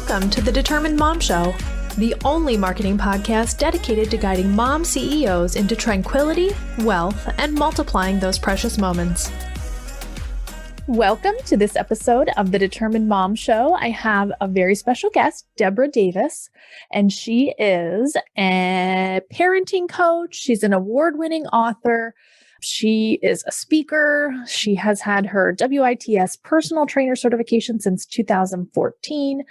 Welcome to the Determined Mom Show, the only marketing podcast dedicated to guiding mom CEOs into tranquility, wealth, and multiplying those precious moments. Welcome to this episode of the Determined Mom Show. I have a very special guest, Deborah Davis, and she is a parenting coach. She's an award-winning author. She is a speaker. She has had her WITS personal trainer certification since 2014,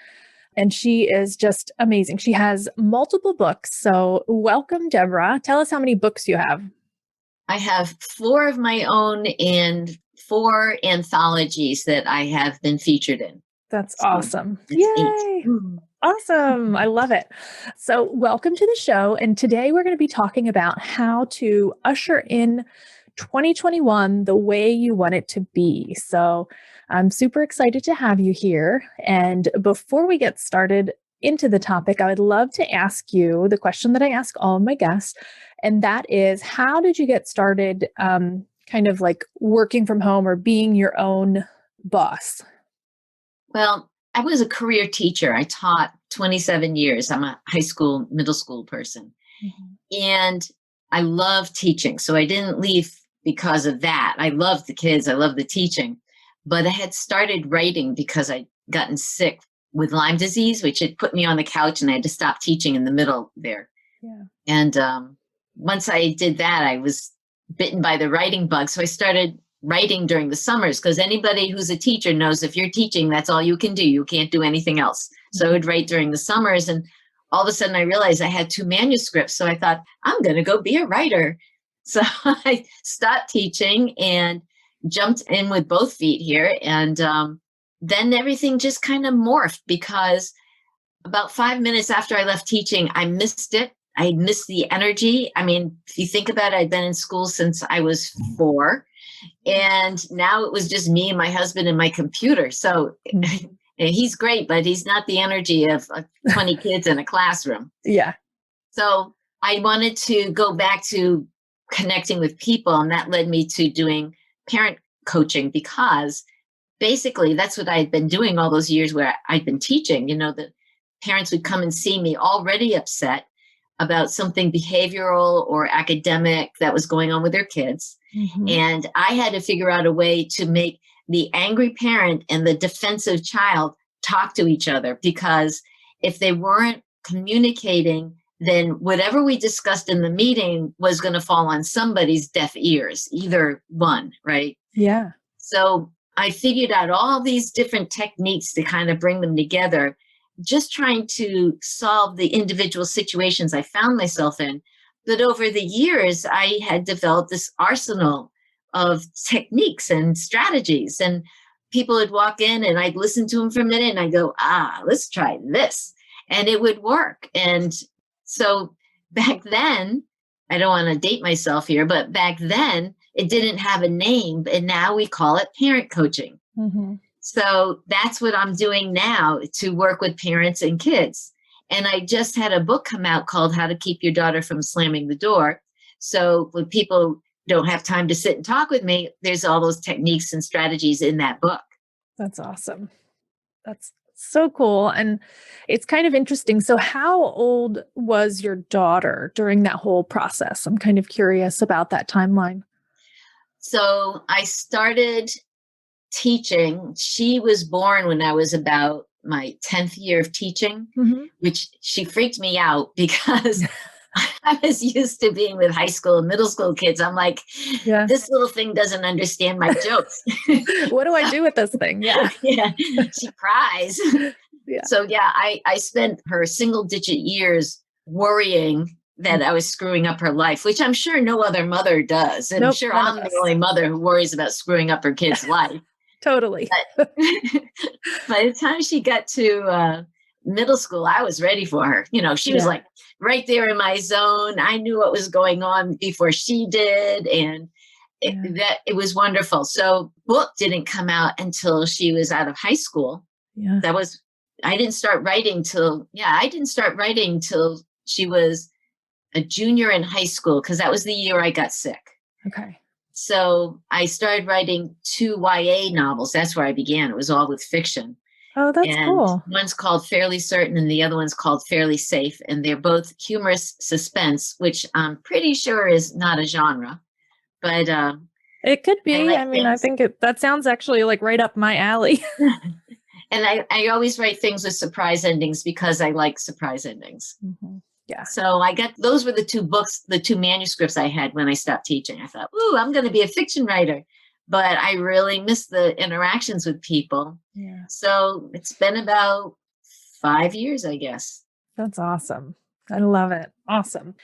and she is just amazing. She has multiple books. So welcome, Deborah. Tell us how many books you have. I have 4 of my own and 4 anthologies that I have been featured in. That's awesome. Yay. 8. Awesome. I love it. So welcome to the show. And today we're going to be talking about how to usher in 2021 the way you want it to be. So I'm super excited to have you here. And before we get started into the topic, I would love to ask you the question that I ask all of my guests. And that is, how did you get started kind of like working from home or being your own boss? Well, I was a career teacher. I taught 27 years. I'm a high school, middle school person. Mm-hmm. And I love teaching. So I didn't leave because of that. I love the kids. I love the teaching. But I had started writing because I'd gotten sick with Lyme disease, which had put me on the couch and I had to stop teaching in the middle there. Yeah. And once I did that, I was bitten by the writing bug. So I started writing during the summers, because anybody who's a teacher knows if you're teaching, that's all you can do. You can't do anything else. So I would write during the summers, and all of a sudden I realized I had 2 manuscripts. So I thought, I'm going to go be a writer. So I stopped teaching and jumped in with both feet here. And then everything just kind of morphed, because about 5 minutes after I left teaching, I missed it. I missed the energy. I mean, if you think about it, I'd been in school since I was 4. And now it was just me and my husband and my computer. So he's great, but he's not the energy of 20 kids in a classroom. Yeah. So I wanted to go back to connecting with people. And that led me to doing parent coaching, because basically that's what I had been doing all those years where I'd been teaching. You know, the parents would come and see me already upset about something behavioral or academic that was going on with their kids. Mm-hmm. And I had to figure out a way to make the angry parent and the defensive child talk to each other, because if they weren't communicating, then whatever we discussed in the meeting was going to fall on somebody's deaf ears, either one, right? Yeah. So I figured out all these different techniques to kind of bring them together, just trying to solve the individual situations I found myself in. But over the years, I had developed this arsenal of techniques and strategies, and people would walk in and I'd listen to them for a minute and I'd go, let's try this. And it would work. And so back then, I don't want to date myself here, but back then it didn't have a name, and now we call it parent coaching. Mm-hmm. So that's what I'm doing now, to work with parents and kids. And I just had a book come out called How to Keep Your Daughter from Slamming the Door. So when people don't have time to sit and talk with me, there's all those techniques and strategies in that book. That's awesome. That's so cool. And it's kind of interesting. So how old was your daughter during that whole process? I'm kind of curious about that timeline. So I started teaching. She was born when I was about my 10th year of teaching, mm-hmm. which she freaked me out, because I was used to being with high school and middle school kids. I'm like, This little thing doesn't understand my jokes. What do I do with this thing? Yeah. Yeah. She cries. Yeah. So I spent her single digit years worrying that I was screwing up her life, which I'm sure no other mother does. And I'm sure I'm the only mother who worries about screwing up her kid's life. Totally. But by the time she got to middle school, I was ready for her. You know, she was like right there in my zone. I knew what was going on before she did. And it was wonderful. So book didn't come out until she was out of high school. Yeah. I didn't start writing till she was a junior in high school, because that was the year I got sick. Okay. So I started writing 2 YA novels. That's where I began. It was all with fiction. Oh, that's And cool. one's called Fairly Certain and the other one's called Fairly Safe. And they're both humorous suspense, which I'm pretty sure is not a genre, but It could I be. like I mean, I things. think that sounds actually like right up my alley. And I always write things with surprise endings because I like surprise endings. Mhm. Yeah. So those were the two books, the two manuscripts I had when I stopped teaching. I thought, ooh, I'm going to be a fiction writer. But I really miss the interactions with people. Yeah. So it's been about 5 years, I guess. That's awesome. I love it. Awesome.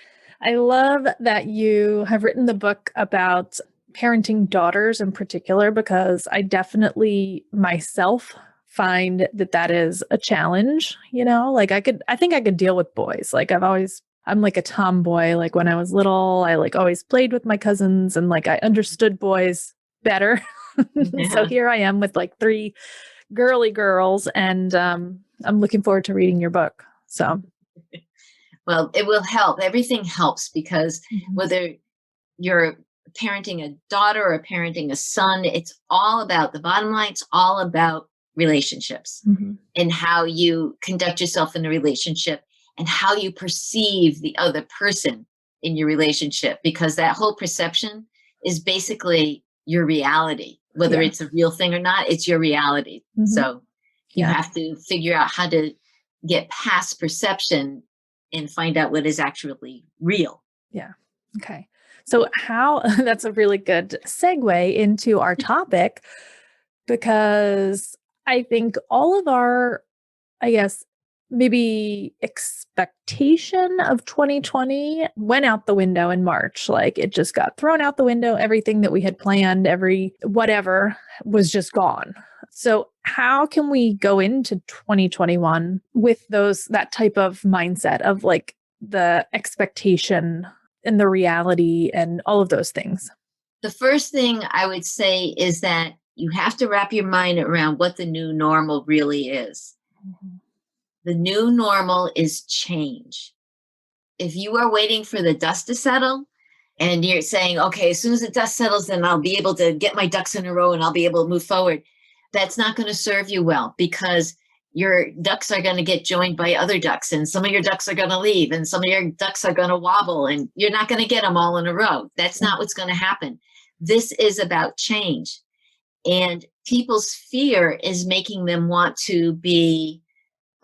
I love that you have written the book about parenting daughters in particular, because I definitely myself find that is a challenge, like I think I could deal with boys. Like I'm like a tomboy. Like when I was little, I like always played with my cousins and like I understood boys better. So Yeah. here I am with like three girly girls, and I'm looking forward to reading your book. So, Well, it will help. Everything helps because mhm. whether you're parenting a daughter or parenting a son, it's all about the bottom line. It's all about relationships Mhm. and how you conduct yourself in a relationship and how you perceive the other person in your relationship, because that whole perception is basically your reality. Whether Yeah. it's a real thing or not, it's your reality. Mhm. So you Yeah. have to figure out how to get past perception and find out what is actually real. Yeah. Okay. So how that's a really good segue into our topic, because I think all of our, I guess, maybe expectation of 2020 went out the window in March. Like it just got thrown out the window. Everything that we had planned, every whatever was just gone. So how can we go into 2021 with that type of mindset of like the expectation and the reality and all of those things? The first thing I would say is that you have to wrap your mind around what the new normal really is. Mhm. The new normal is change. If you are waiting for the dust to settle and you're saying, okay, as soon as the dust settles, then I'll be able to get my ducks in a row and I'll be able to move forward, that's not going to serve you well, because your ducks are going to get joined by other ducks and some of your ducks are going to leave and some of your ducks are going to wobble and you're not going to get them all in a row. That's not what's going to happen. This is about change. And people's fear is making them want to be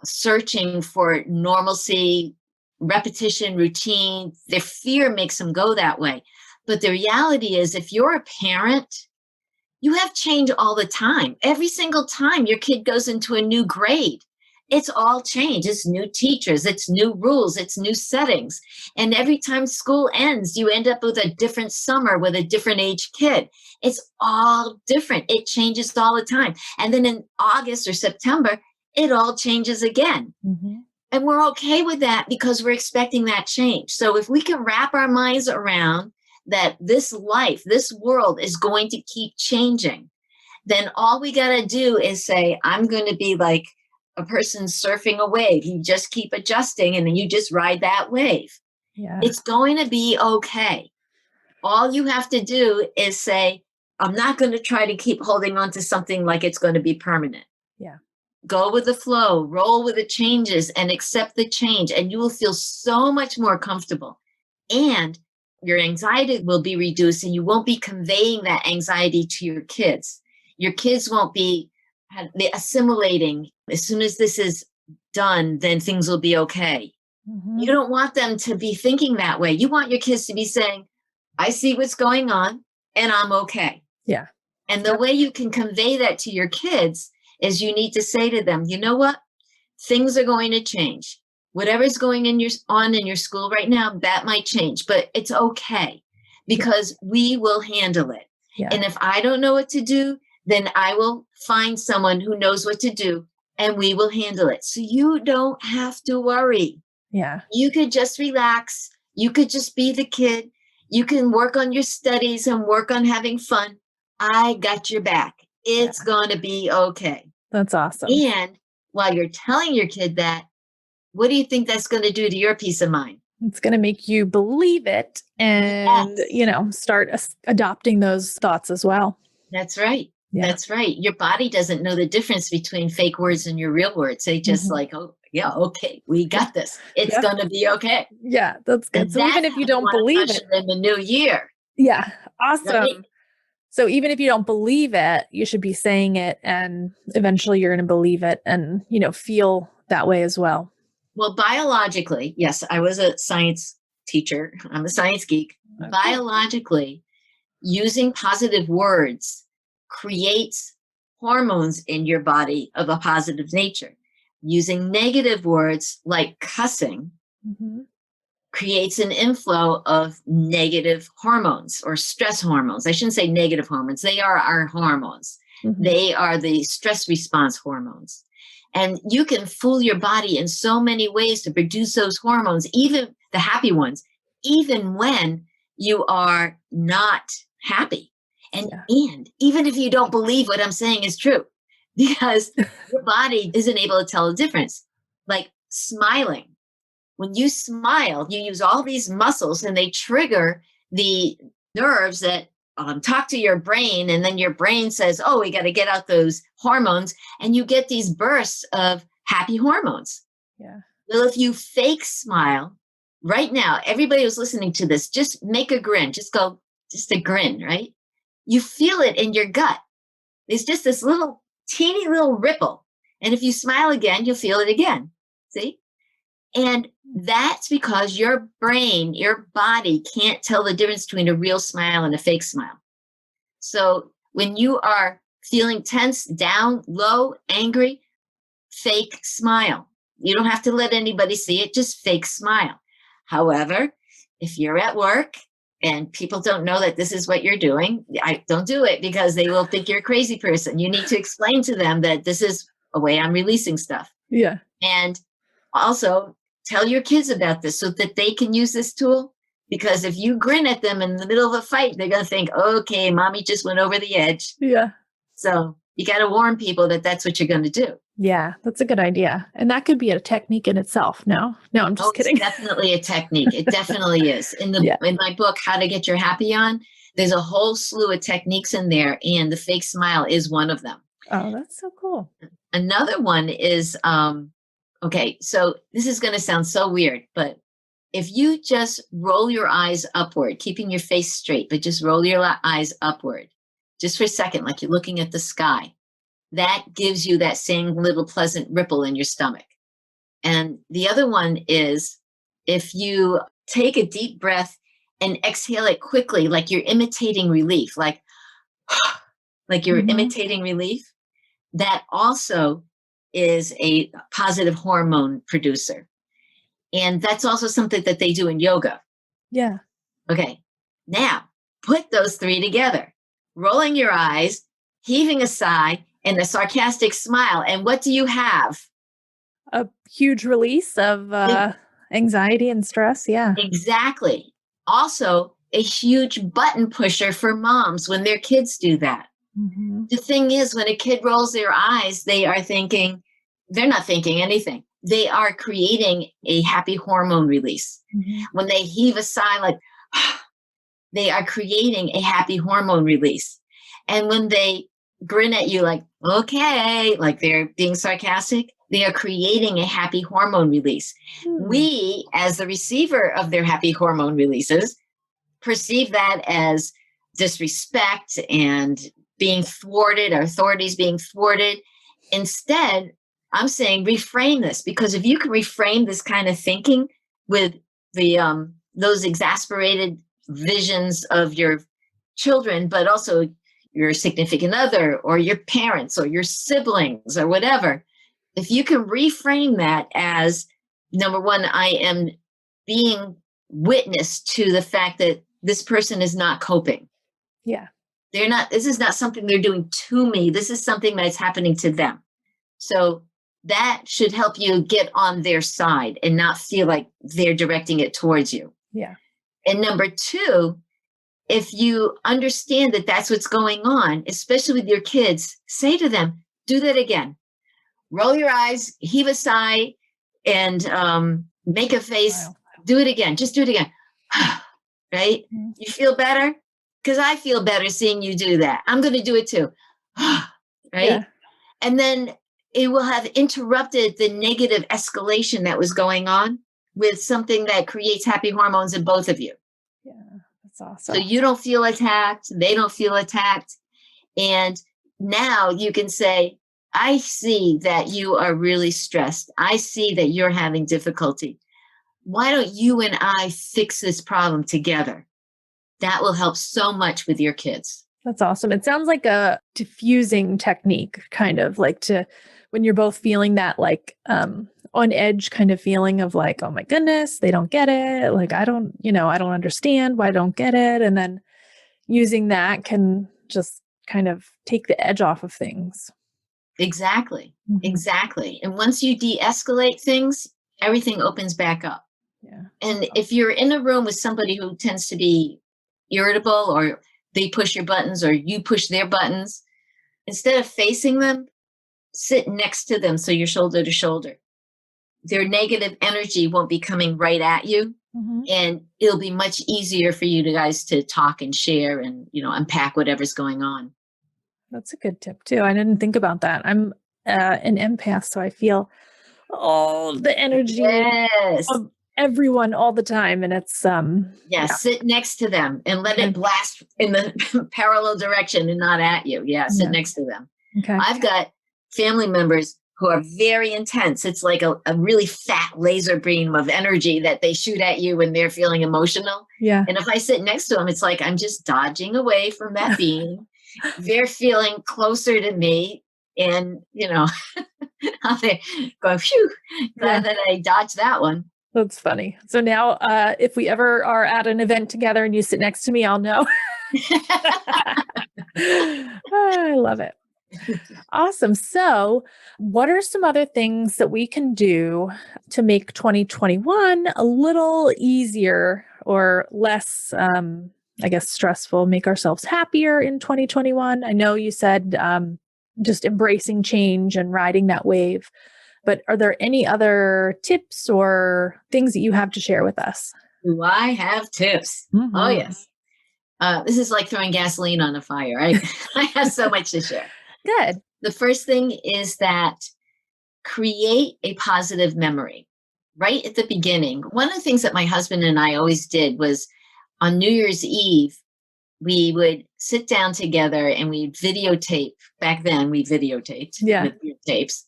searching for normalcy, repetition, routine. Their fear makes them go that way. But the reality is, if you're a parent, you have change all the time. Every single time your kid goes into a new grade, it's all change. It's new teachers, it's new rules, it's new settings. And every time school ends, you end up with a different summer with a different age kid. It's all different. It changes all the time. And then in August or September, it all changes again. Mhm. And we're okay with that because we're expecting that change. So if we can wrap our minds around that this life, this world is going to keep changing, then all we got to do is say, I'm going to be like a person surfing a wave. You just keep adjusting and then you just ride that wave. Yeah. It's going to be okay. All you have to do is say, I'm not going to try to keep holding on to something like it's going to be permanent. Yeah. Go with the flow, roll with the changes, and accept the change. And you will feel so much more comfortable. And your anxiety will be reduced, and you won't be conveying that anxiety to your kids. Your kids won't be assimilating. As soon as this is done, then things will be okay. You Mhm. don't want them to be thinking that way. You want your kids to be saying, I see what's going on, and I'm okay. Yeah. And the Yep. way you can convey that to your kids is you need to say to them, you know what? Things are going to change. Whatever's going on in your school right now, that might change, but it's okay Yeah. because we will handle it. Yeah. And if I don't know what to do, then I will find someone who knows what to do and we will handle it. So you don't have to worry. Yeah. You could just relax. You could just be the kid. You can work on your studies and work on having fun. I got your back. Yeah. It's going to be okay. That's awesome. And while you're telling your kid that, what do you think that's going to do to your peace of mind? It's going to make you believe it and, Yes, start adopting those thoughts as well. that's right. That's right. Your body doesn't know the difference between fake words and your real words. They just like, oh, yeah, okay, we got this. It's going to be okay. Yeah, that's good. And So even that's if you how don't want to believe usher it. in the new year. Yeah, awesome. Right? So even if you don't believe it, you should be saying it, and eventually you're going to believe it and, feel that way as well. Well, biologically, yes, I was a science teacher. I'm a science geek. Okay. Biologically, using positive words creates hormones in your body of a positive nature. Using negative words like cussing creates an inflow of negative hormones or stress hormones. I shouldn't say negative hormones. They are our hormones. They are the stress response hormones. And you can fool your body in so many ways to produce those hormones, even the happy ones, even when you are not happy. And even if you don't believe what I'm saying is true, because your body isn't able to tell the difference. Like smiling. When you smile, you use all these muscles and they trigger the nerves that talk to your brain. And then your brain says, oh, we got to get out those hormones. And you get these bursts of happy hormones. Yeah. Well, if you fake smile right now, everybody who's listening to this, just make a grin. Just a grin, right? You feel it in your gut. There's just this little teeny little ripple. And if you smile again, you'll feel it again. See? And that's because your brain, your body can't tell the difference between a real smile and a fake smile. So when you are feeling tense, down, low, angry, fake smile. You don't have to let anybody see it, just fake smile. However, if you're at work and people don't know that this is what you're doing, I don't do it because they will think you're a crazy person. You need to explain to them that this is a way I'm releasing stuff. Yeah. And also tell your kids about this so that they can use this tool. Because if you grin at them in the middle of a fight, they're going to think, okay, mommy just went over the edge. Yeah. So you got to warn people that that's what you're going to do. Yeah, that's a good idea. And that could be a technique in itself. No, I'm just kidding. It's definitely a technique. It definitely is. In my book, How to Get Your Happy On, there's a whole slew of techniques in there. And the fake smile is one of them. Oh, that's so cool. Another one is, okay, so this is going to sound so weird, but if you just roll your eyes upward, keeping your face straight, but just roll your eyes upward, just for a second, like you're looking at the sky, that gives you that same little pleasant ripple in your stomach. And the other one is if you take a deep breath and exhale it quickly, like you're imitating relief, like you're imitating relief, that also is a positive hormone producer. And that's also something that they do in yoga. Yeah. Okay. Now, put those three together. Rolling your eyes, heaving a sigh, and a sarcastic smile. And what do you have? A huge release of anxiety and stress. Yeah. Exactly. Also, a huge button pusher for moms when their kids do that. The thing is, when a kid rolls their eyes, they're not thinking anything. They are creating a happy hormone release. When they heave a sigh, like, they are creating a happy hormone release. And when they grin at you like, okay, like they're being sarcastic, they are creating a happy hormone release. We, as the receiver of their happy hormone releases, perceive that as disrespect and being thwarted, our authorities being thwarted. Instead, I'm saying reframe this, because if you can reframe this kind of thinking with the those exasperated visions of your children, but also your significant other or your parents or your siblings or whatever, if you can reframe that as, number one, I am being witness to the fact that this person is not coping. Yeah. This is not something they're doing to me. This is something that's happening to them. So that should help you get on their side and not feel like they're directing it towards you. Yeah. And number two, if you understand that that's what's going on, especially with your kids, say to them, do that again. Roll your eyes, heave a sigh, and make a face. Wow. Do it again. Just do it again. Right? You feel better? Because I feel better seeing you do that. I'm going to do it too. right? And then it will have interrupted the negative escalation that was going on with something that creates happy hormones in both of you. Yeah, that's So awesome. you don't feel attacked, they don't feel attacked. And now you can say, I see that you are really stressed. I see that you're having difficulty. Why don't you and I fix this problem together? That will help so much with your kids. That's awesome. It sounds like a diffusing technique, kind of like to when you're both feeling that like on edge kind of feeling of like, oh my goodness, they don't get it. Like, I don't understand why I don't get it. And then using that can just kind of take the edge off of things. Exactly. Mhm. Exactly. And once you de-escalate things, everything opens back up. Yeah. And if you're in a room with somebody who tends to be irritable, or they push your buttons or you push their buttons, instead of facing them, sit next to them so you're shoulder to shoulder. Their negative energy won't be coming right at you. Mhm. And it'll be much easier for you guys to talk and share and, unpack whatever's going on. That's a good tip too. I didn't think about that. I'm an empath, so I feel all the energy Yes. of everyone all the time. And it's Yeah, sit next to them and let Okay. it blast in the parallel direction and not at you. Yeah, sit Yeah. next to them. Okay. I've got family members who are very intense. It's like a really fat laser beam of energy that they shoot at you when they're feeling emotional. Yeah. And if I sit next to them, it's like I'm just dodging away from that beam. They're feeling closer to me. And, they go, phew, glad that I dodged that one. That's funny. So now if we ever are at an event together and you sit next to me, I'll know. I love it. Awesome. So, what are some other things that we can do to make 2021 a little easier or less, I guess, stressful, make ourselves happier in 2021? I know you said just embracing change and riding that wave, but are there any other tips or things that you have to share with us? Do I have tips? Mhm. Oh, yes. This is like throwing gasoline on a fire, right? I have so much to share. Good. The first thing is that create a positive memory right at the beginning. One of the things that my husband and I always did was on New Year's Eve, we would sit down together and we'd videotape. Back then, we videotaped with tapes.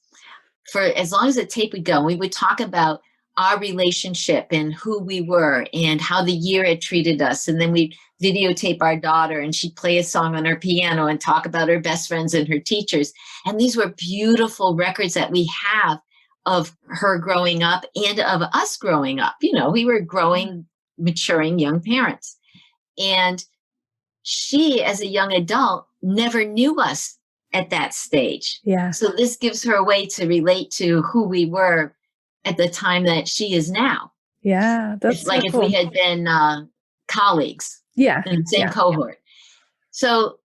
For as long as the tape would go, we would talk about our relationship and who we were and how the year had treated us. And then we'd videotape our daughter and she'd play a song on her piano and talk about her best friends and her teachers. And these were beautiful records that we have of her growing up and of us growing up. We were growing, maturing young parents. And she, as a young adult, never knew us at that stage. Yeah. So this gives her a way to relate to who we were at the time that she is now. Yeah. That's like so if cool. we had been colleagues Yeah. in the same cohort. So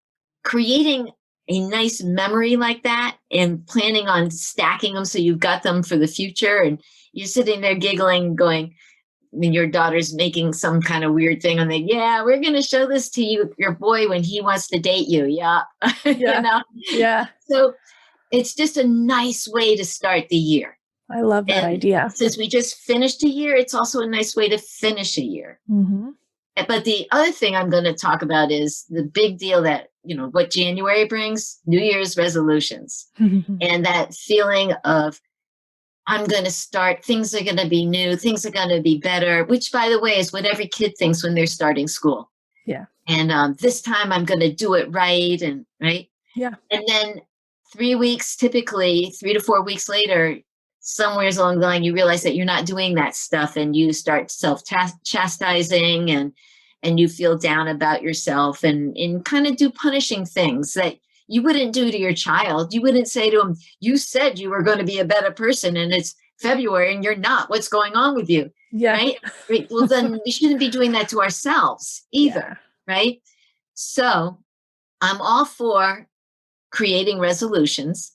creating a nice memory like that and planning on stacking them so you've got them for the future, and you're sitting there giggling, going, your daughter's making some kind of weird thing and we're going to show this to your boy when he wants to date you. Yeah. Yeah. So it's just a nice way to start the year. I love that idea. Since we just finished a year, it's also a nice way to finish a year. Mm-hmm. But the other thing I'm going to talk about is the big deal that, what January brings, New Year's resolutions. And that feeling of, I'm going to start, things are going to be new, things are going to be better, which, by the way, is what every kid thinks when they're starting school. Yeah. And this time I'm going to do it right. Right. Yeah. And then 3 weeks, typically 3 to 4 weeks later, somewhere along the line, you realize that you're not doing that stuff and you start self-chastising and you feel down about yourself and kind of do punishing things that you wouldn't do to your child. You wouldn't say to him, you said you were going to be a better person and it's February and you're not. What's going on with you? Yeah. Right? Well, then we shouldn't be doing that to ourselves either. Yeah. Right? So I'm all for creating resolutions.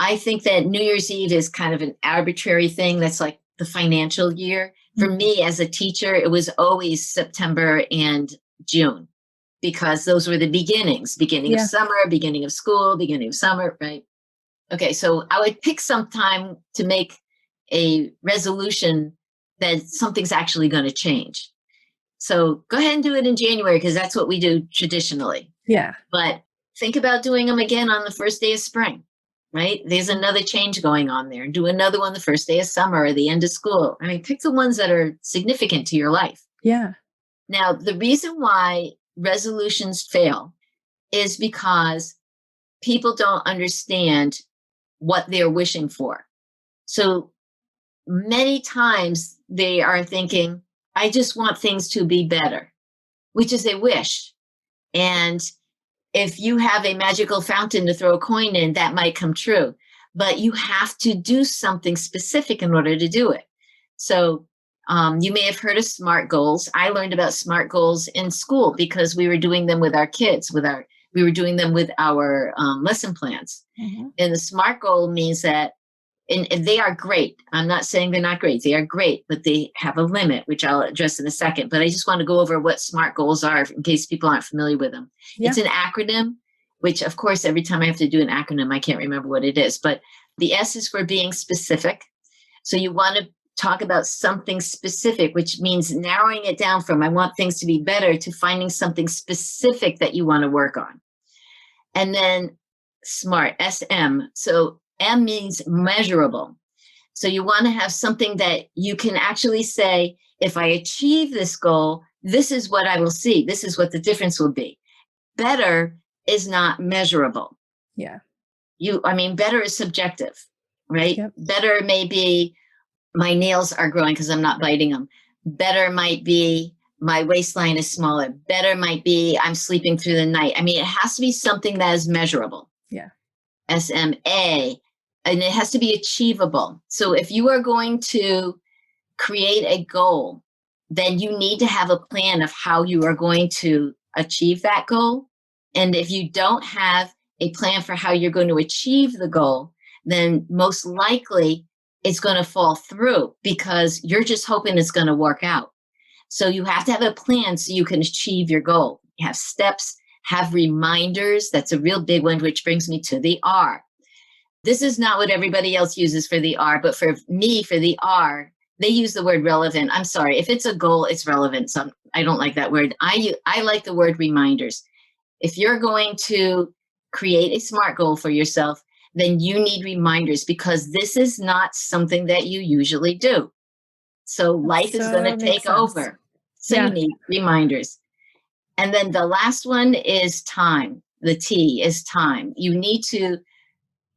I think that New Year's Eve is kind of an arbitrary thing. That's like the financial year. For me as a teacher, it was always September and June. because those were the beginning of summer, beginning of school, beginning of summer, right? Okay, so I would pick some time to make a resolution that something's actually going to change. So go ahead and do it in January because that's what we do traditionally. Yeah. But think about doing them again on the first day of spring, right? There's another change going on there. Do another one the first day of summer or the end of school. I mean, pick the ones that are significant to your life. Yeah. Now, the reason why resolutions fail is because people don't understand what they're wishing for. So many times they are thinking, I just want things to be better, which is a wish. And if you have a magical fountain to throw a coin in, that might come true. But you have to do something specific in order to do it. So you may have heard of SMART goals. I learned about SMART goals in school because we were doing them with our kids, we were doing them with our lesson plans. Mm-hmm. And the SMART goal means that, and they are great. I'm not saying they're not great. They are great, but they have a limit, which I'll address in a second. But I just want to go over what SMART goals are in case people aren't familiar with them. Yeah. It's an acronym, which of course, every time I have to do an acronym, I can't remember what it is. But the S is for being specific. So you want to talk about something specific, which means narrowing it down from I want things to be better to finding something specific that you want to work on. And then SMART, SM. So M means measurable. So you want to have something that you can actually say, if I achieve this goal, this is what I will see. This is what the difference will be. Better is not measurable. Yeah. Better is subjective, right? Yep. Better may be my nails are growing because I'm not biting them. Better might be my waistline is smaller. Better might be I'm sleeping through the night. It has to be something that is measurable. Yeah. SMA, and it has to be achievable. So if you are going to create a goal, then you need to have a plan of how you are going to achieve that goal. And if you don't have a plan for how you're going to achieve the goal, then most likely it's going to fall through because you're just hoping it's going to work out. So you have to have a plan so you can achieve your goal. You have steps, have reminders. That's a real big one, which brings me to the R. This is not what everybody else uses for the R, but for me, for the R, they use the word relevant. I'm sorry. If it's a goal, it's relevant. So I don't like that word. I like the word reminders. If you're going to create a SMART goal for yourself, then you need reminders because this is not something that you usually do. So life is going to take over. So you need reminders. And then the last one is time. The T is time. You need to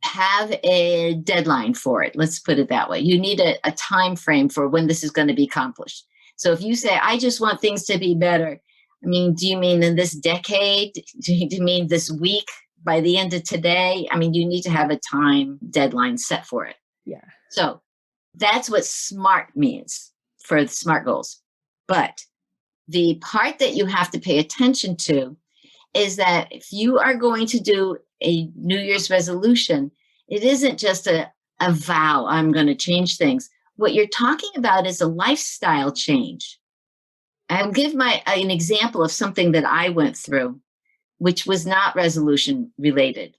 have a deadline for it. Let's put it that way. You need a time frame for when this is going to be accomplished. So if you say, I just want things to be better, do you mean in this decade? Do you mean this week? By the end of today? You need to have a time deadline set for it. Yeah. So that's what SMART means for the SMART goals. But the part that you have to pay attention to is that if you are going to do a New Year's resolution, it isn't just a vow, I'm going to change things. What you're talking about is a lifestyle change. I'll give an example of something that I went through, which was not resolution related.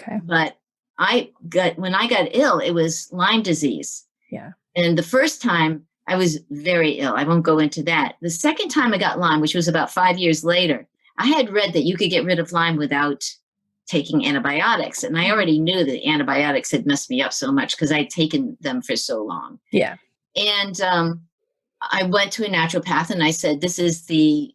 Okay. But when I got ill, it was Lyme disease. Yeah. And the first time I was very ill. I won't go into that. The second time I got Lyme, which was about 5 years later, I had read that you could get rid of Lyme without taking antibiotics. And I already knew that antibiotics had messed me up so much because I'd taken them for so long. Yeah. And I went to a naturopath and I said, this is the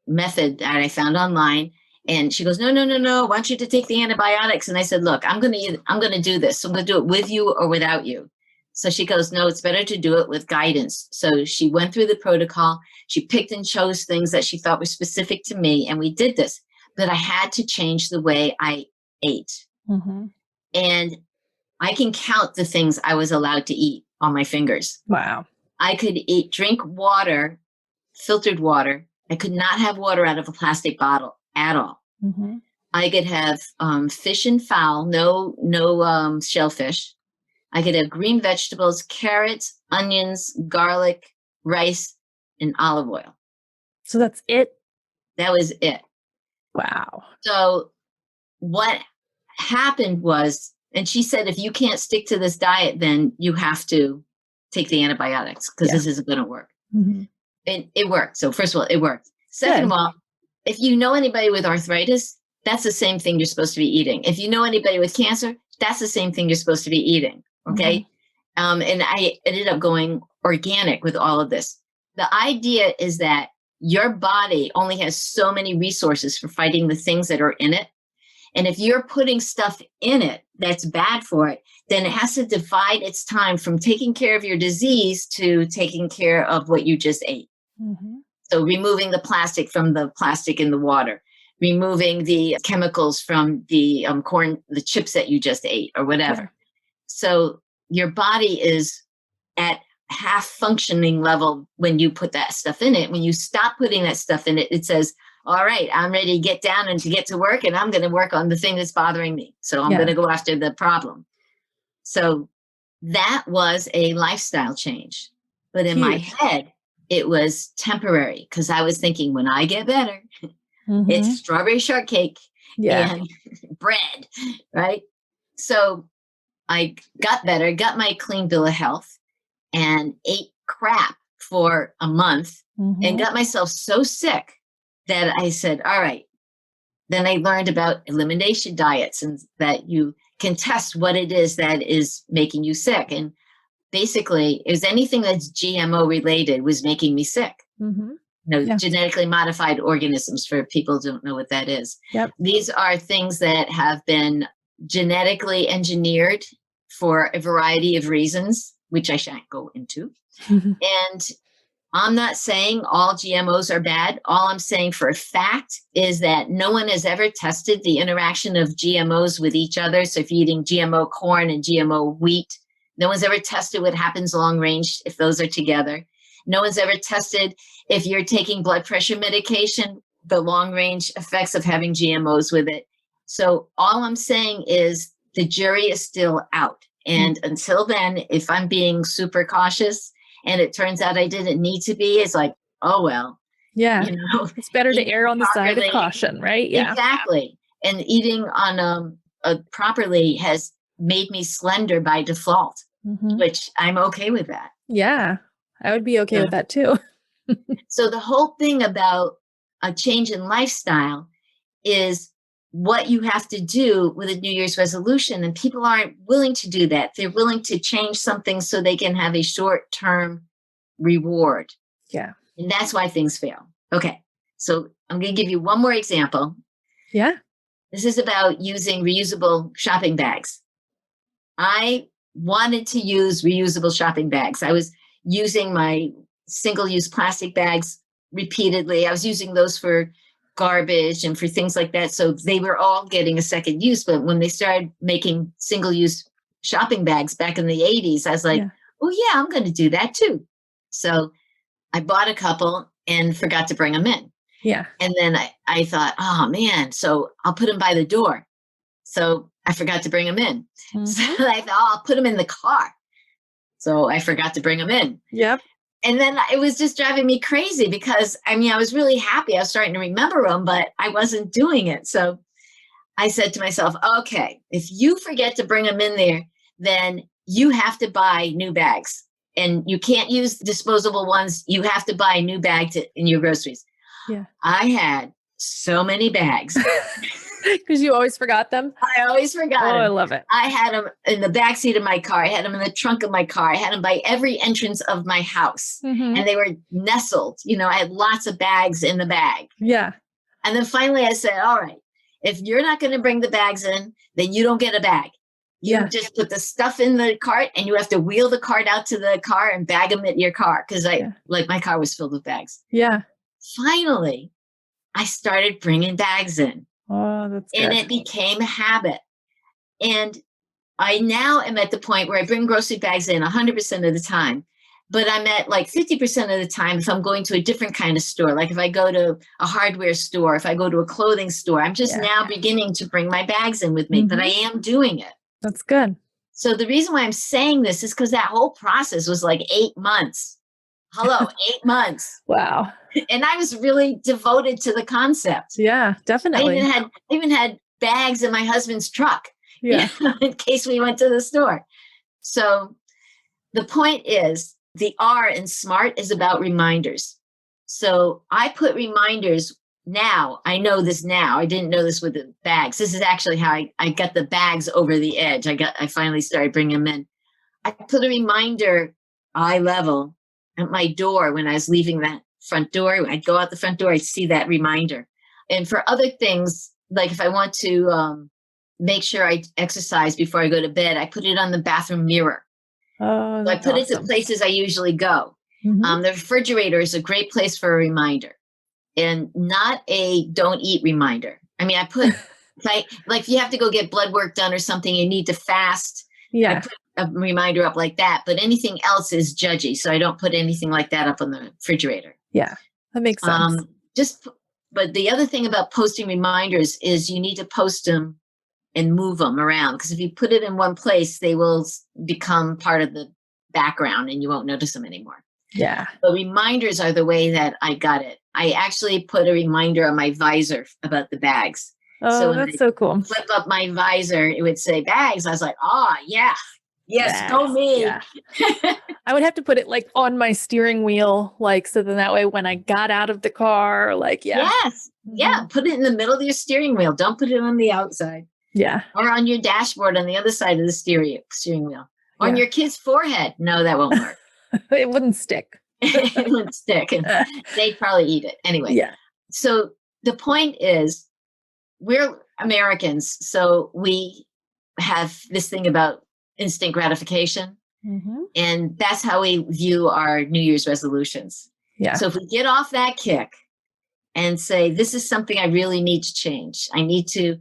method that I found online. And she goes, no, I want you to take the antibiotics. And I said, look, I'm going to do this. So I'm going to do it with you or without you. So she goes, no, it's better to do it with guidance. So she went through the protocol. She picked and chose things that she thought were specific to me. And we did this, but I had to change the way I ate. Mm-hmm. And I can count the things I was allowed to eat on my fingers. Wow. I could drink water, filtered water. I could not have water out of a plastic bottle at all. Mm-hmm. I could have fish and fowl, no shellfish. I could have green vegetables, carrots, onions, garlic, rice, and olive oil. So that's it? That was it. Wow. So what happened was, and she said, if you can't stick to this diet, then you have to take the antibiotics because this isn't going to work. Mm-hmm. It worked. So first of all, it worked. Second of all, if you know anybody with arthritis, that's the same thing you're supposed to be eating. If you know anybody with cancer, that's the same thing you're supposed to be eating. Okay. And I ended up going organic with all of this. The idea is that your body only has so many resources for fighting the things that are in it. And if you're putting stuff in it that's bad for it, then it has to divide its time from taking care of your disease to taking care of what you just ate. Mm-hmm. So removing the plastic from the plastic in the water, removing the chemicals from the corn, the chips that you just ate or whatever. Yeah. So your body is at half functioning level when you put that stuff in it. When you stop putting that stuff in it, it says, all right, I'm ready to get down and to get to work, and I'm going to work on the thing that's bothering me. So I'm going to go after the problem. So that was a lifestyle change. But in my head, it was temporary because I was thinking when I get better, it's strawberry shortcake and bread, right? So I got better, got my clean bill of health, and ate crap for a month and got myself so sick that I said, all right. Then I learned about elimination diets and that you can test what it is that is making you sick. And basically, it was anything that's GMO related was making me sick. Genetically modified organisms, for people who don't know what that is. These are things that have been genetically engineered for a variety of reasons, which I shan't go into. And I'm not saying all GMOs are bad. All I'm saying for a fact is that no one has ever tested the interaction of GMOs with each other. So if you're eating GMO corn and GMO wheat, no one's ever tested what happens long range if those are together. No one's ever tested if you're taking blood pressure medication, the long range effects of having GMOs with it. So all I'm saying is the jury is still out. And until then, if I'm being super cautious, and it turns out I didn't need to be, it's like, oh, well. Yeah. It's better to err on the side of caution, right? Yeah. Exactly. And eating on properly has made me slender by default, which I'm okay with that. Yeah. I would be okay with that too. So the whole thing about a change in lifestyle is what you have to do with a New Year's resolution. And people aren't willing to do that. They're willing to change something so they can have a short-term reward. Yeah. And that's why things fail. Okay. So I'm going to give you one more example. Yeah. This is about using reusable shopping bags. I wanted to use reusable shopping bags. I was using my single-use plastic bags repeatedly. I was using those for garbage and for things like that. So they were all getting a second use. But when they started making single-use shopping bags back in the 80s, I was like, oh, yeah, I'm going to do that too. So I bought a couple and forgot to bring them in. Yeah. And then I thought, oh, man, so I'll put them by the door. So I forgot to bring them in. So I thought, oh, I'll put them in the car. So I forgot to bring them in. Yep. And then it was just driving me crazy because, I mean, I was really happy. I was starting to remember them, but I wasn't doing it. So I said to myself, okay, if you forget to bring them in there, then you have to buy new bags. And you can't use disposable ones. You have to buy a new bag in your groceries. Yeah. I had so many bags. Because you always forgot them? I always forgot them. I love it. I had them in the backseat of my car. I had them in the trunk of my car. I had them by every entrance of my house. And they were nestled. I had lots of bags in the bag. Yeah. And then finally I said, all right, if you're not going to bring the bags in, then you don't get a bag. You just put the stuff in the cart and you have to wheel the cart out to the car and bag them at your car. Because my car was filled with bags. Yeah. Finally, I started bringing bags in. Oh, that's good. And it became a habit. And I now am at the point where I bring grocery bags in 100% of the time. But I'm at like 50% of the time if I'm going to a different kind of store. Like if I go to a hardware store, if I go to a clothing store, I'm just now beginning to bring my bags in with me. But I am doing it. That's good. So the reason why I'm saying this is because that whole process was like 8 months Hello, 8 months. Wow. And I was really devoted to the concept. Yeah, definitely. I even had bags in my husband's truck, Yeah. in case we went to the store. So the point is, the R in SMART is about reminders. So I put reminders now. I know this now. I didn't know this with the bags. This is actually how I got the bags over the edge. I finally started bringing them in. I put a reminder eye level at my door when I was leaving that front door. I'd go out the front door, I'd see that reminder. And for other things, like if I want to make sure I exercise before I go to bed, I put it on the bathroom mirror. Oh, So I put it to places I usually go. Mm-hmm. The refrigerator is a great place for a reminder, and not a don't eat reminder. I mean, I put like if you have to go get blood work done or something, you need to fast. Yeah. I put a reminder up like that, but anything else is judgy. So I don't put anything like that up on the refrigerator. Yeah, that makes sense. But the other thing about posting reminders is you need to post them and move them around, because if you put it in one place, they will become part of the background and you won't notice them anymore. Yeah. But reminders are the way that I got it. I actually put a reminder on my visor about the bags. Oh, So when that's I so cool. flip up my visor, it would say bags. I was like, yeah. Yes, Bags, go me. yeah. I would have to put it like on my steering wheel, like, so then that way when I got out of the car, like, yeah. Yes. Yeah. Put it in the middle of your steering wheel. Don't put it on the outside. Yeah. Or on your dashboard on the other side of the steering wheel. On your kid's forehead. No, that won't work. It wouldn't stick. It wouldn't stick. And they'd probably eat it. Anyway. Yeah. So the point is, we're Americans. So we have this thing about instant gratification. Mm-hmm. And that's how we view our New Year's resolutions. Yeah. So if we get off that kick and say, this is something I really need to change. I need to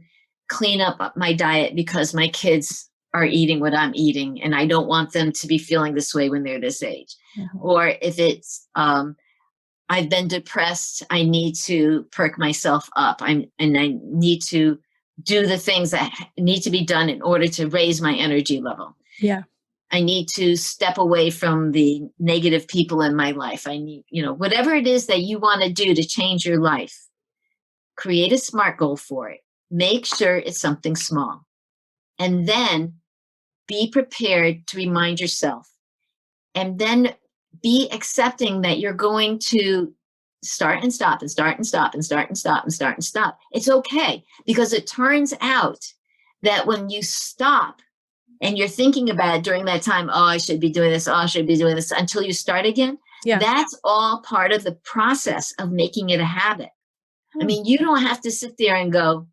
clean up my diet because my kids are eating what I'm eating, and I don't want them to be feeling this way when they're this age. Mm-hmm. Or if it's, I've been depressed, I need to perk myself up. I need to do the things that need to be done in order to raise my energy level. Yeah. I need to step away from the negative people in my life. I need, whatever it is that you want to do to change your life, create a SMART goal for it. Make sure it's something small. And then be prepared to remind yourself. And then be accepting that you're going to start and stop and start and stop and start and stop and start and stop. It's okay, because it turns out that when you stop and you're thinking about it during that time, oh, I should be doing this, oh, I should be doing this, until you start again, that's all part of the process of making it a habit. I mean, you don't have to sit there and go,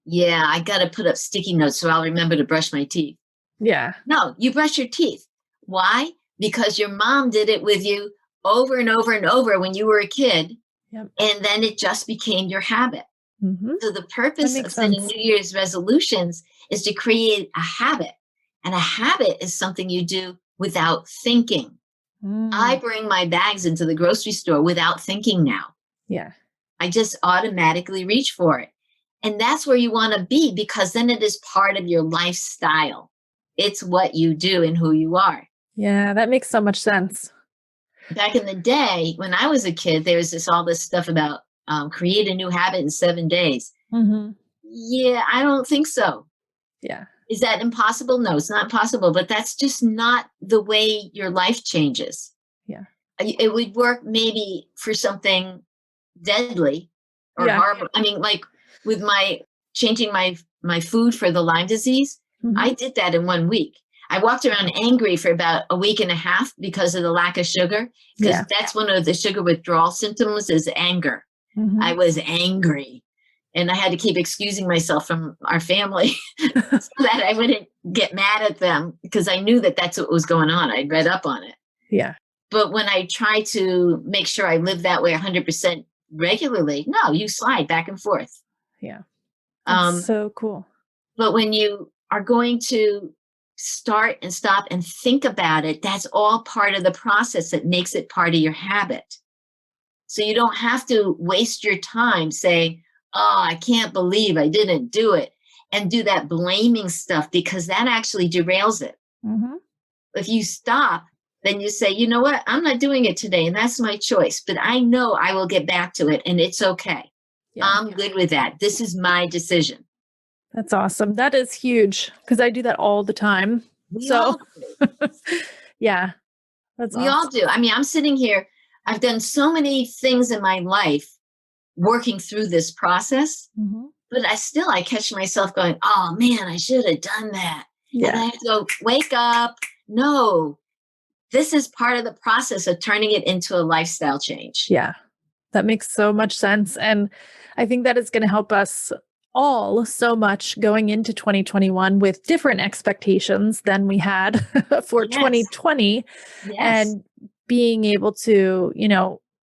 yeah, I got to put up sticky notes so I'll remember to brush my teeth. Yeah. No, you brush your teeth. Why? Because your mom did it with you over and over and over when you were a kid. Yep. And then it just became your habit. Mm-hmm. So the purpose of setting New Year's resolutions is to create a habit. And a habit is something you do without thinking. I bring my bags into the grocery store without thinking now. Yeah. I just automatically reach for it. And that's where you want to be, because then it is part of your lifestyle. It's what you do and who you are. Yeah, that makes so much sense. Back in the day, when I was a kid, there was all this stuff about create a new habit in 7 days. Mm-hmm. Yeah, I don't think so. Yeah. Is that impossible? No, it's not possible, but that's just not the way your life changes. Yeah. It would work maybe for something deadly or horrible. I mean, like with changing my food for the Lyme disease, I did that in 1 week. I walked around angry for about a week and a half because of the lack of sugar, because that's one of the sugar withdrawal symptoms is anger. Mm-hmm. I was angry. And I had to keep excusing myself from our family so that I wouldn't get mad at them, because I knew that that's what was going on. I'd read up on it. Yeah. But when I try to make sure I live that way 100% regularly, no, you slide back and forth. Yeah. That's so cool. But when you are going to start and stop and think about it, that's all part of the process that makes it part of your habit. So you don't have to waste your time saying, oh, I can't believe I didn't do it, and do that blaming stuff, because that actually derails it. Mm-hmm. If you stop then you say, you know what? I'm not doing it today. And that's my choice. But I know I will get back to it and it's okay. Yeah. I'm good with that. This is my decision. That's awesome. That is huge because I do that all the time. We all do. Yeah, that's We all do. I mean, I'm sitting here. I've done so many things in my life working through this process, but I catch myself going, oh man, I should have done that. Yeah. And I have to go, wake up. No, this is part of the process of turning it into a lifestyle change. Yeah, that makes so much sense. And I think that is going to help us all so much going into 2021 with different expectations than we had for 2020 and being able to,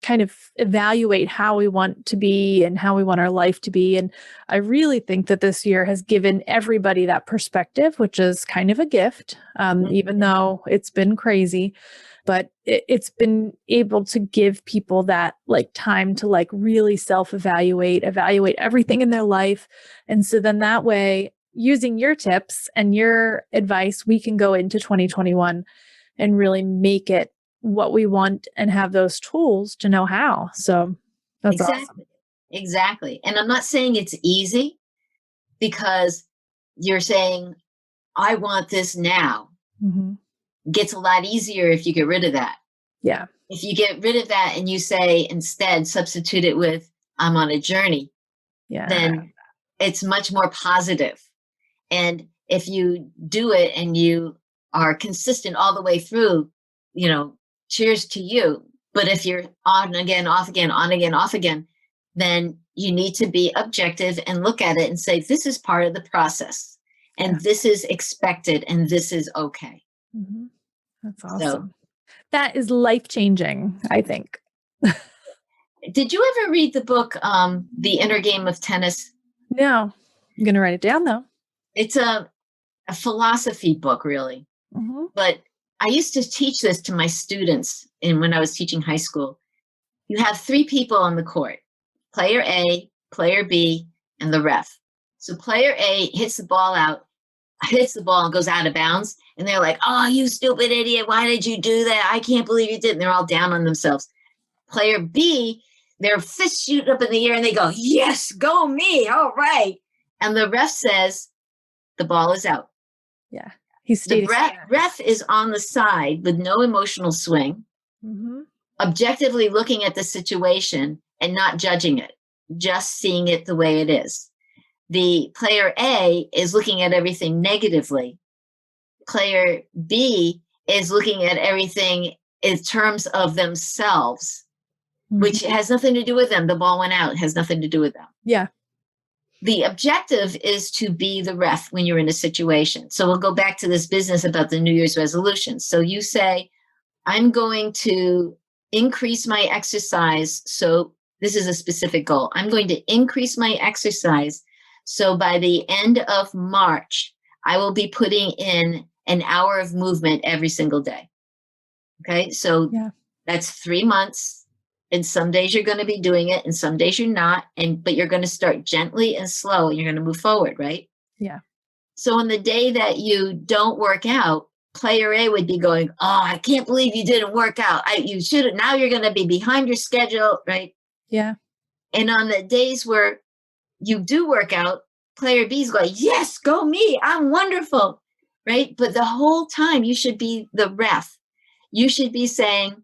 kind of evaluate how we want to be and how we want our life to be. And I really think that this year has given everybody that perspective, which is kind of a gift, even though it's been crazy. But it's been able to give people that time to really self-evaluate, evaluate everything in their life. And so then that way, using your tips and your advice, we can go into 2021 and really make it what we want and have those tools to know how. So that's awesome. Exactly. And I'm not saying it's easy because you're saying, I want this now. Gets a lot easier if you get rid of that. Yeah. If you get rid of that and you say instead substitute it with I'm on a journey, then it's much more positive. And if you do it and you are consistent all the way through, cheers to you. But if you're on again, off again, on again, off again, then you need to be objective and look at it and say, this is part of the process and this is expected and this is okay. That's awesome. That is life-changing, I think. Did you ever read the book, The Inner Game of Tennis? No. I'm going to write it down, though. It's a philosophy book, really. But I used to teach this to my students when I was teaching high school. You have 3 people on the court, player A, player B, and the ref. So player A hits the ball and goes out of bounds. And they're like, oh, you stupid idiot. Why did you do that? I can't believe you did. And they're all down on themselves. Player B, their fists shoot up in the air and they go, yes, go me. All right. And the ref says, the ball is out. Yeah. The ref is on the side with no emotional swing, objectively looking at the situation and not judging it, just seeing it the way it is. The player A is looking at everything negatively. Player B is looking at everything in terms of themselves, which has nothing to do with them. The ball went out. It has nothing to do with them. Yeah. The objective is to be the ref when you're in a situation. So we'll go back to this business about the New Year's resolutions. So you say, I'm going to increase my exercise. So this is a specific goal. I'm going to increase my exercise. So by the end of March, I will be putting in an hour of movement every single day. Okay. So that's 3 months. And some days you're going to be doing it and some days you're not. But you're going to start gently and slow and you're going to move forward. Right. Yeah. So on the day that you don't work out, player A would be going, oh, I can't believe you didn't work out. You should have. Now you're going to be behind your schedule. Right. Yeah. And on the days where you do work out, player B is going, yes, go me. I'm wonderful. Right. But the whole time you should be the ref. You should be saying,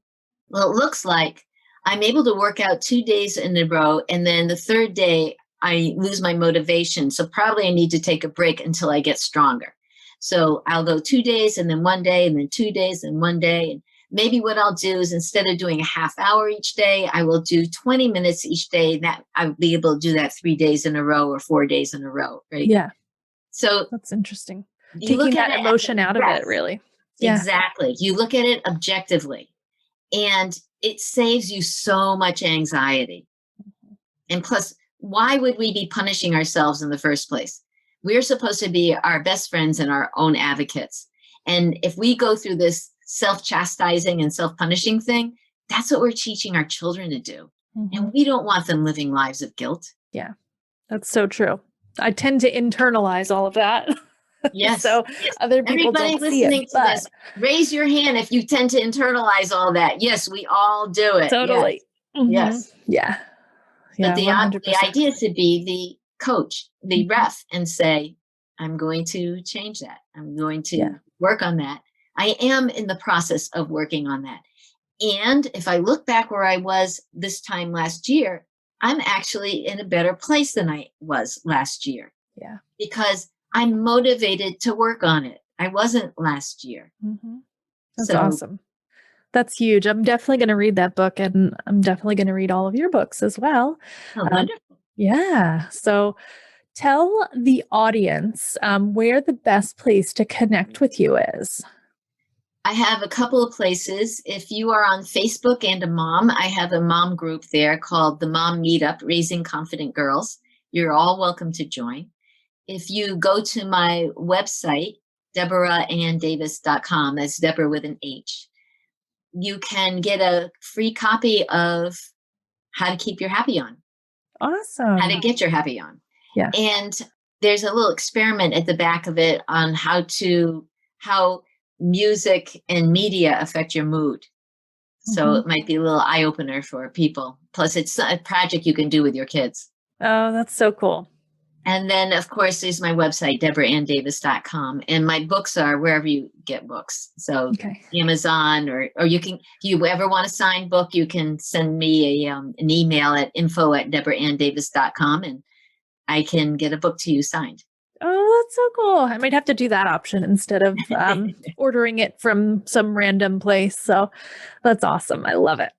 well, it looks like I'm able to work out 2 days in a row. And then the third day I lose my motivation. So probably I need to take a break until I get stronger. So I'll go 2 days and then 1 day and then 2 days and 1 day. And maybe what I'll do is instead of doing a half hour each day, I will do 20 minutes each day. That I'll be able to do that 3 days in a row or 4 days in a row. Right. Yeah. So that's interesting. Taking that emotion out of it, really. Yeah. Exactly. You look at it objectively and it saves you so much anxiety. And plus, why would we be punishing ourselves in the first place? We're supposed to be our best friends and our own advocates. And if we go through this self-chastising and self-punishing thing, that's what we're teaching our children to do. And we don't want them living lives of guilt. Yeah, that's so true. I tend to internalize all of that. Yes. So yes. other people Everybody don't see listening it, to this, raise your hand if you tend to internalize all that. Yes, we all do it. totally. Yes. Yes. Yeah. But Yeah. the 100%. idea is to be the coach, the Mhm. ref, and say, I'm going to change that. I'm going to Yeah. work on that. I am in the process of working on that. And if I look back where I was this time last year, I'm actually in a better place than I was last year. Yeah. Because I'm motivated to work on it. I wasn't last year. Mm-hmm. That's So, awesome. That's huge. I'm definitely going to read that book, and I'm definitely going to read all of your books as well. oh, wonderful. Yeah. So tell the audience where the best place to connect with you is. I have a couple of places. If you are on Facebook and a mom, I have a mom group there called the Mom Meetup, Raising Confident Girls. You're all welcome to join. If you go to my website, deborahanndavis.com, that's Deborah with an H, you can get a free copy of How to Keep Your Happy On, Awesome. How to Get Your Happy On. Yeah. And there's a little experiment at the back of it on how music and media affect your mood. So it might be a little eye opener for people. Plus, it's a project you can do with your kids. Oh, that's so cool. And then, of course, there's my website, deborahanndavis.com. And my books are wherever you get books. So Amazon, or you can, if you ever want a signed book, you can send me an email at info@deborahanndavis.com, and I can get a book to you signed. Oh, that's so cool. I might have to do that option instead of ordering it from some random place. So that's awesome. I love it.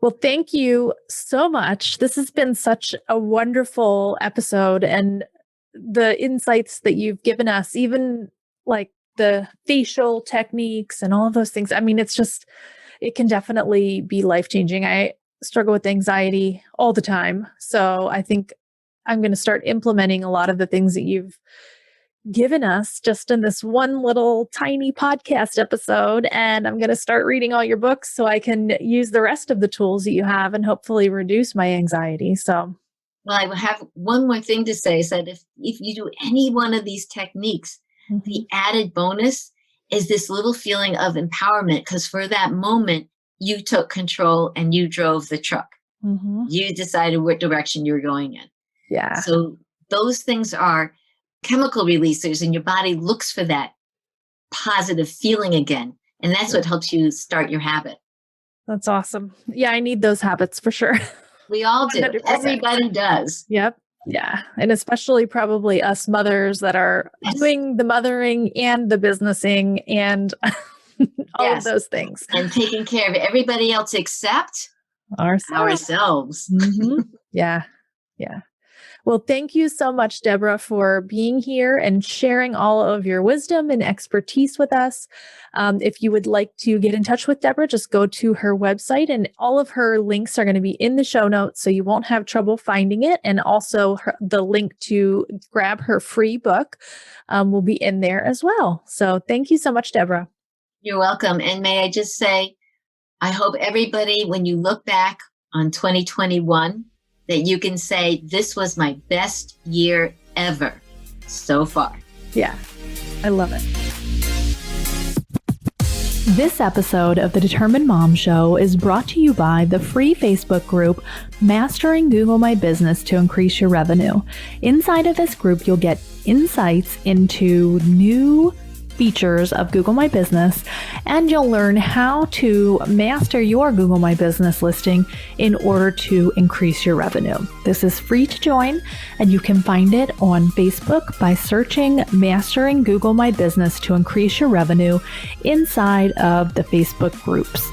Well, thank you so much. This has been such a wonderful episode, and the insights that you've given us, even like the facial techniques and all of those things. I mean, it can definitely be life-changing. I struggle with anxiety all the time. So I think I'm going to start implementing a lot of the things that you've given us just in this one little tiny podcast episode. And I'm going to start reading all your books so I can use the rest of the tools that you have and hopefully reduce my anxiety. So, well, I have one more thing to say, is that if you do any one of these techniques, the added bonus is this little feeling of empowerment, because for that moment, you took control and you drove the truck. You decided what direction you're going in. Yeah. So those things are chemical releasers, and your body looks for that positive feeling again. And that's what helps you start your habit. That's awesome. Yeah, I need those habits for sure. We all do. 100%. Everybody does. Yep. Yeah. And especially probably us mothers that are doing the mothering and the businessing and all of those things. And taking care of everybody else except ourselves. Yeah. Yeah. Well, thank you so much, Deborah, for being here and sharing all of your wisdom and expertise with us. If you would like to get in touch with Deborah, just go to her website, and all of her links are going to be in the show notes, so you won't have trouble finding it. And also the link to grab her free book will be in there as well. So thank you so much, Deborah. You're welcome. And may I just say, I hope everybody, when you look back on 2021, that you can say, this was my best year ever so far. Yeah, I love it. This episode of the Determined Mom Show is brought to you by the free Facebook group, Mastering Google My Business to Increase Your Revenue. Inside of this group, you'll get insights into new features of Google My Business, and you'll learn how to master your Google My Business listing in order to increase your revenue. This is free to join, and you can find it on Facebook by searching Mastering Google My Business to Increase Your Revenue inside of the Facebook groups.